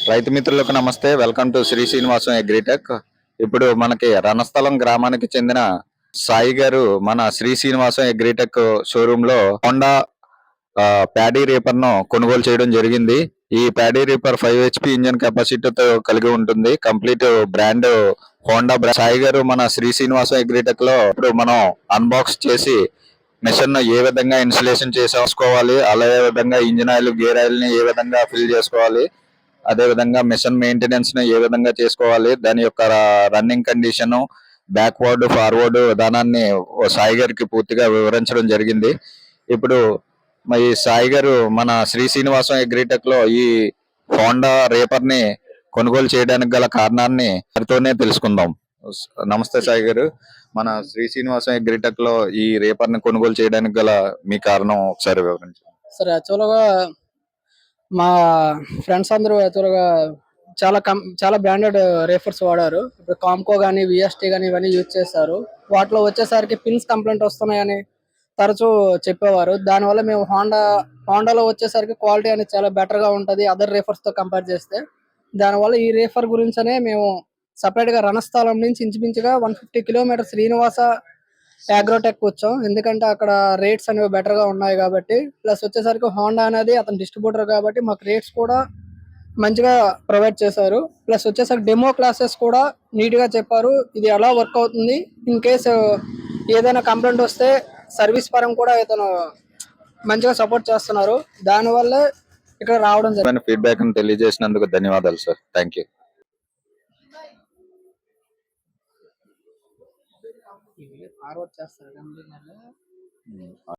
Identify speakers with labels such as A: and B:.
A: రైతు మిత్రులకు నమస్తే. Welcome to Shri Srinivasam Agritech. ఇప్పుడు మనకి రణస్థలం గ్రామానికి చెందిన సాయి గారు మన శ్రీ శ్రీనివాసం అగ్రిటెక్ షోరూమ్ లో హోండా ప్యాడీ రీపర్ ను కొనుగోలు చేయడం జరిగింది. ఈ ప్యాడీ రీపర్ 5 HP ఇంజన్ కెపాసిటీతో కలిగి ఉంటుంది. Complete brand Honda brand. Sai గారు మన శ్రీ శ్రీనివాసం అగ్రిటెక్ లో ఇప్పుడు మనం అన్బాక్స్ చేసి మిషన్ ఏ విధంగా ఇన్స్టలేషన్ చేసుకోవాలి, అలాగే విధంగా ఇంజిన్ ఆయిల్, గేర్ ఆయిల్ ని ఏ విధంగా ఫిల్ చేసుకోవాలి, అదే విధంగా మిషన్ మెయింటెనెన్స్ ను ఏ విధంగా చేసుకోవాలి, దాని యొక్క రన్నింగ్ కండిషన్, బ్యాక్వర్డ్ ఫార్వర్డ్ విధానాన్ని సాయి గారికి పూర్తిగా వివరించడం జరిగింది. ఇప్పుడు మరి సాయి గారు మన శ్రీ శ్రీనివాసం అగ్రిటెక్ లో ఈ హోండా రేపర్ ని కొనుగోలు చేయడానికి గల కారణాన్ని వారితోనే తెలుసుకుందాం. నమస్తే సాయి గారు, మన శ్రీ శ్రీనివాసం అగ్రిటెక్ లో ఈ రేపర్ ని కొనుగోలు చేయడానికి గల మీ కారణం ఒకసారి వివరించండి.
B: సరే, యాక్చువల్గా మా ఫ్రెండ్స్ అందరూ యాక్చువల్గా చాలా బ్రాండెడ్ రేఫర్స్ వాడారు. ఇప్పుడు కామ్కో కానీ, విఎస్టీ కానీ ఇవన్నీ యూజ్ చేస్తారు. వాటిలో వచ్చేసరికి పిన్స్ కంప్లైంట్ వస్తున్నాయని తరచూ చెప్పేవారు. దానివల్ల మేము హోండాలో వచ్చేసరికి క్వాలిటీ అనేది చాలా బెటర్గా ఉంటుంది అదర్ రేఫర్స్తో కంపేర్ చేస్తే. దానివల్ల ఈ రేఫర్ గురించనే మేము సపరేట్గా రణస్థలం నుంచి ఇంచుమించుగా 150 కిలోమీటర్ శ్రీనివాస అగ్రోటెక్ వచ్చాం. ఎందుకంటే అక్కడ రేట్స్ అనేవి బెటర్ గా ఉన్నాయి కాబట్టి, ప్లస్ వచ్చేసరికి హోండా అనేది అతని డిస్ట్రిబ్యూటర్ కాబట్టి మాకు రేట్స్ కూడా మంచిగా ప్రొవైడ్ చేశారు. ప్లస్ వచ్చేసరికి డెమో క్లాసెస్ కూడా నీట్ గా చెప్పారు. ఇది ఎలా వర్క్ అవుతుంది, ఇన్ కేసు ఏదైనా కంప్లైంట్ వస్తే సర్వీస్ పరంగా కూడా ఇతను మంచిగా సపోర్ట్ చేస్తున్నారు. దానివల్ల ఇక్కడ రావడం జరిగింది.
A: ఫీడ్బ్యాక్ తెలియజేసినందుకు ధన్యవాదాలు సార్. Thank you.
B: ఫార్వర్డ్ చేస్తారు.